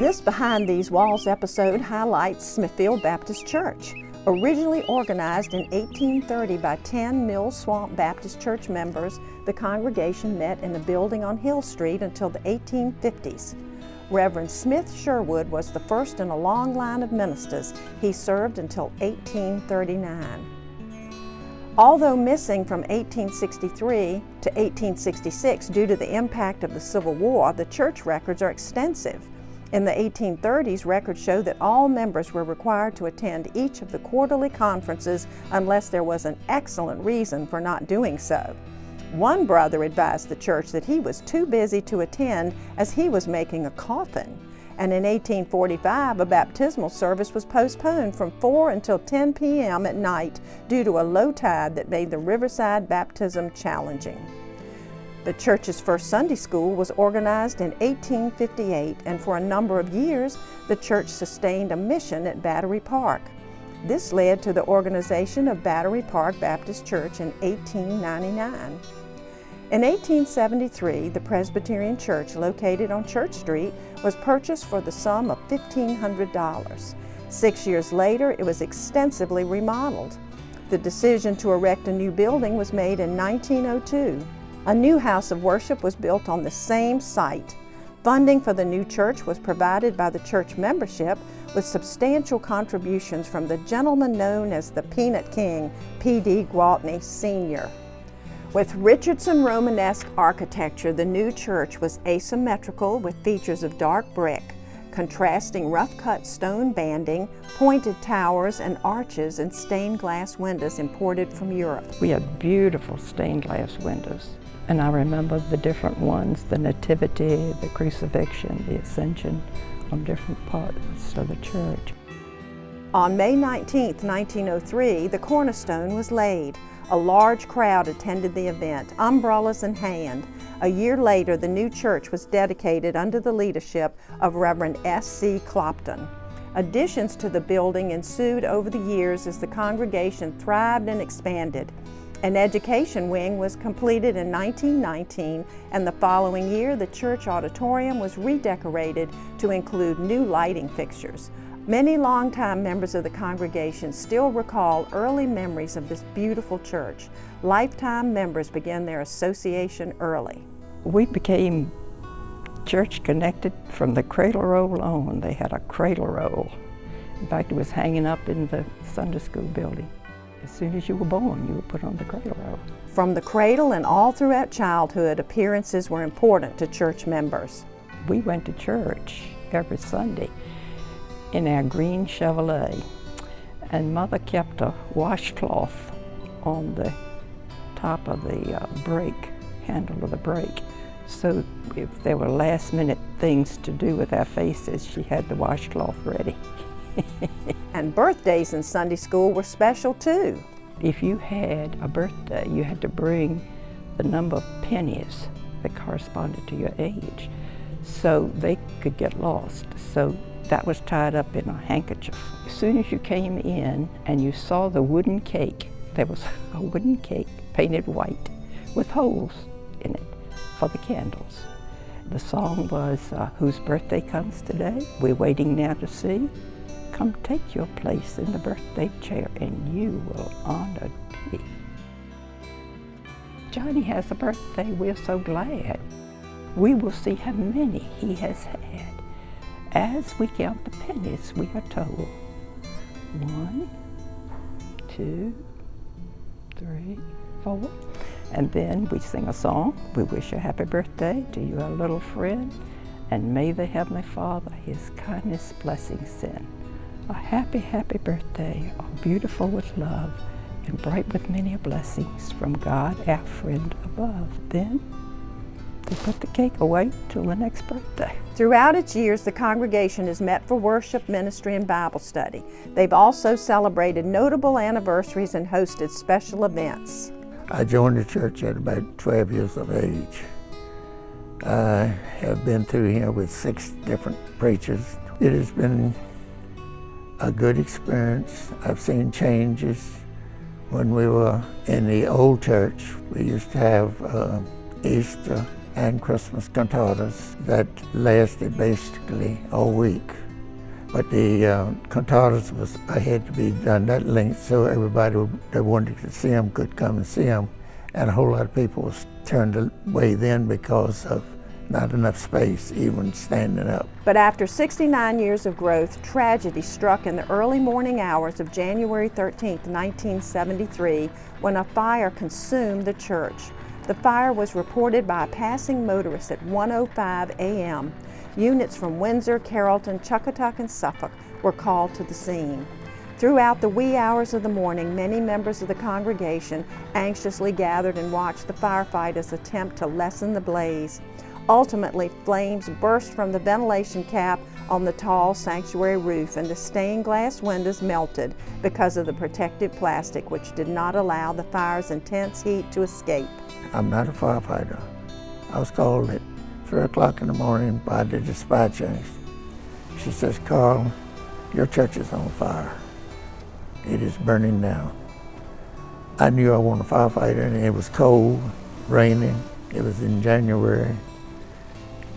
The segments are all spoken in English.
This Behind These Walls episode highlights Smithfield Baptist Church. Originally organized in 1830 by 10 Mill Swamp Baptist Church members, the congregation met in a building on Hill Street until the 1850s. Reverend Smith Sherwood was the first in a long line of ministers. He served until 1839. Although missing from 1863 to 1866 due to the impact of the Civil War, the church records are extensive. In the 1830s, records show that all members were required to attend each of the quarterly conferences unless there was an excellent reason for not doing so. One brother advised the church that he was too busy to attend as he was making a coffin. And in 1845, a baptismal service was postponed from 4 until 10 p.m. at night due to a low tide that made the riverside baptism challenging. The church's first Sunday school was organized in 1858, and for a number of years, the church sustained a mission at Battery Park. This led to the organization of Battery Park Baptist Church in 1899. In 1873, the Presbyterian Church located on Church Street was purchased for the sum of $1,500. 6 years later, it was extensively remodeled. The decision to erect a new building was made in 1902. A new house of worship was built on the same site. Funding for the new church was provided by the church membership with substantial contributions from the gentleman known as the Peanut King, P.D. Gwaltney Sr. With Richardson Romanesque architecture, the new church was asymmetrical with features of dark brick, contrasting rough-cut stone banding, pointed towers and arches, and stained glass windows imported from Europe. We had beautiful stained glass windows. And I remember the different ones, the Nativity, the Crucifixion, the Ascension, on different parts of the church. On May 19, 1903, the cornerstone was laid. A large crowd attended the event, umbrellas in hand. A year later, the new church was dedicated under the leadership of Reverend S.C. Clopton. Additions to the building ensued over the years as the congregation thrived and expanded. An education wing was completed in 1919, and the following year the church auditorium was redecorated to include new lighting fixtures. Many longtime members of the congregation still recall early memories of this beautiful church. Lifetime members began their association early. We became church connected from the cradle roll on. They had a cradle roll. In fact, it was hanging up in the Sunday school building. As soon as you were born, you were put on the cradle roll. From the cradle and all throughout childhood, appearances were important to church members. We went to church every Sunday in our green Chevrolet, and Mother kept a washcloth on the top of the brake, handle of the brake. So if there were last-minute things to do with our faces, she had the washcloth ready. And birthdays in Sunday school were special too. If you had a birthday, you had to bring the number of pennies that corresponded to your age, so they could get lost. So that was tied up in a handkerchief. As soon as you came in and you saw the wooden cake, there was a wooden cake painted white with holes in it for the candles. The song was, "Whose birthday comes today? We're waiting now to see. Come take your place in the birthday chair and you will honored be." Johnny has a birthday, we're so glad. We will see how many he has had. As we count the pennies, we are told, 1, 2, 3, 4. And then we sing a song. We wish a happy birthday to you, our little friend, and may the Heavenly Father his kindness blessings send. A happy, happy birthday, all beautiful with love, and bright with many blessings from God, our friend above. Then they put the cake away till the next birthday. Throughout its years, the congregation has met for worship, ministry, and Bible study. They've also celebrated notable anniversaries and hosted special events. I joined the church at about 12 years of age. I have been through here with 6 different preachers. It has been a good experience. I've seen changes. When we were in the old church, we used to have Easter and Christmas cantatas that lasted basically all week. But the cantatas had to be done that length so everybody that wanted to see them could come and see them. And a whole lot of people was turned away then because of not enough space, even standing up. But after 69 years of growth, tragedy struck in the early morning hours of January 13, 1973, when a fire consumed the church. The fire was reported by a passing motorist at 1:05 a.m. Units from Windsor, Carrollton, Chuckatuck, and Suffolk were called to the scene. Throughout the wee hours of the morning, many members of the congregation anxiously gathered and watched the firefighters attempt to lessen the blaze. Ultimately, flames burst from the ventilation cap on the tall sanctuary roof, and the stained glass windows melted because of the protective plastic, which did not allow the fire's intense heat to escape. I'm not a firefighter. I was called at 3 o'clock in the morning by the dispatcher. She says, "Carl, your church is on fire. It is burning down." I knew I wasn't a firefighter, and it was cold, raining. It was in January.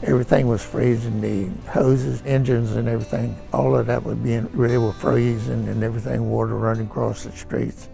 Everything was freezing, the hoses, engines and everything, all of that they were freezing and everything, water running across the streets.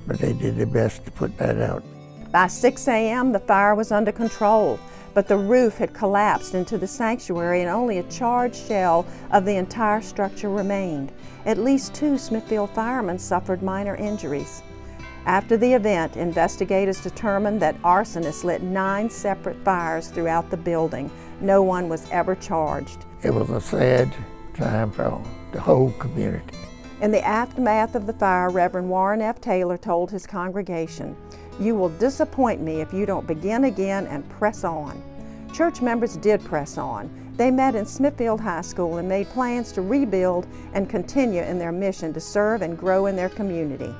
But they did their best to put that out. By 6 a.m., the fire was under control, but the roof had collapsed into the sanctuary and only a charred shell of the entire structure remained. At least 2 Smithfield firemen suffered minor injuries. After the event, investigators determined that arsonists lit 9 separate fires throughout the building. No one was ever charged. It was a sad time for the whole community. In the aftermath of the fire, Reverend Warren F. Taylor told his congregation, "You will disappoint me if you don't begin again and press on." Church members did press on. They met in Smithfield High School and made plans to rebuild and continue in their mission to serve and grow in their community.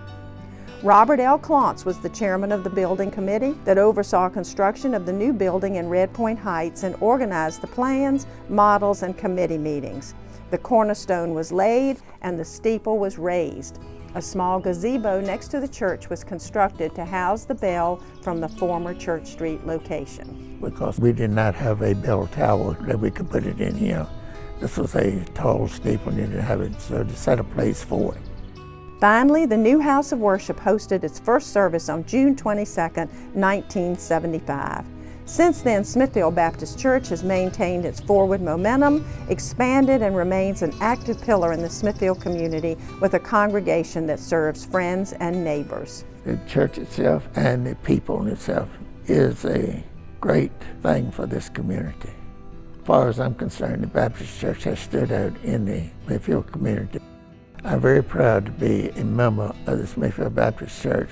Robert L. Clontz was the chairman of the building committee that oversaw construction of the new building in Red Point Heights and organized the plans, models, and committee meetings. The cornerstone was laid and the steeple was raised. A small gazebo next to the church was constructed to house the bell from the former Church Street location. Because we did not have a bell tower that we could put it in here. This was a tall steeple and didn't have it, so to set a place for it. Finally, the new house of worship hosted its first service on June 22, 1975. Since then, Smithfield Baptist Church has maintained its forward momentum, expanded, and remains an active pillar in the Smithfield community with a congregation that serves friends and neighbors. The church itself and the people itself is a great thing for this community. As far as I'm concerned, the Baptist Church has stood out in the Smithfield community. I'm very proud to be a member of the Smithfield Baptist Church.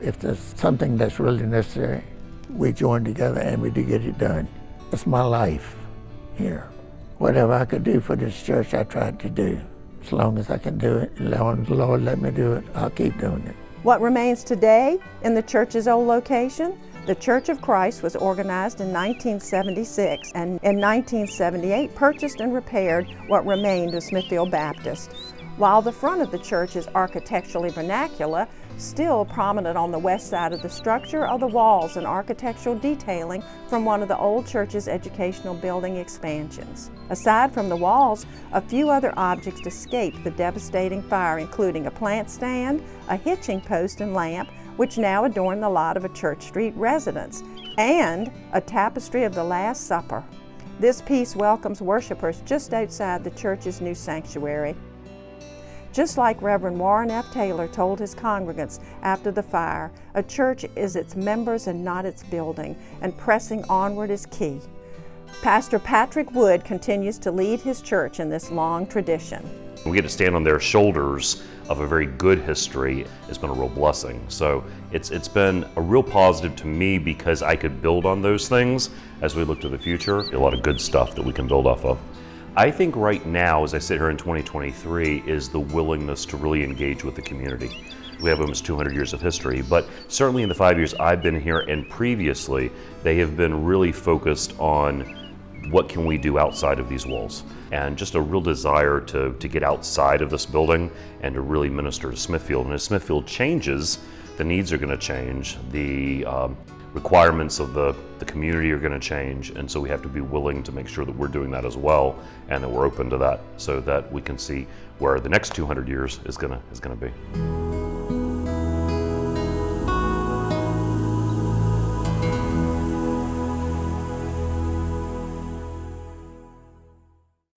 If there's something that's really necessary, we join together and we do get it done. It's my life here. Whatever I could do for this church, I tried to do. As long as I can do it, as long as the Lord let me do it, I'll keep doing it. What remains today in the church's old location? The Church of Christ was organized in 1976 and in 1978 purchased and repaired what remained of Smithfield Baptist. While the front of the church is architecturally vernacular, still prominent on the west side of the structure are the walls and architectural detailing from one of the old church's educational building expansions. Aside from the walls, a few other objects escaped the devastating fire, including a plant stand, a hitching post and lamp, which now adorn the lot of a Church Street residence, and a tapestry of the Last Supper. This piece welcomes worshipers just outside the church's new sanctuary. Just like Reverend Warren F. Taylor told his congregants after the fire, a church is its members and not its building, and pressing onward is key. Pastor Patrick Wood continues to lead his church in this long tradition. We get to stand on their shoulders of a very good history. It's been a real blessing. So it's been a real positive to me because I could build on those things as we look to the future. A lot of good stuff that we can build off of. I think right now, as I sit here in 2023, is the willingness to really engage with the community. We have almost 200 years of history, but certainly in the 5 years I've been here and previously, they have been really focused on what can we do outside of these walls, and just a real desire to get outside of this building and to really minister to Smithfield. And as Smithfield changes, the needs are going to change. requirements of the community are going to change, and so we have to be willing to make sure that we're doing that as well, and that we're open to that, so that we can see where the next 200 years is going to be.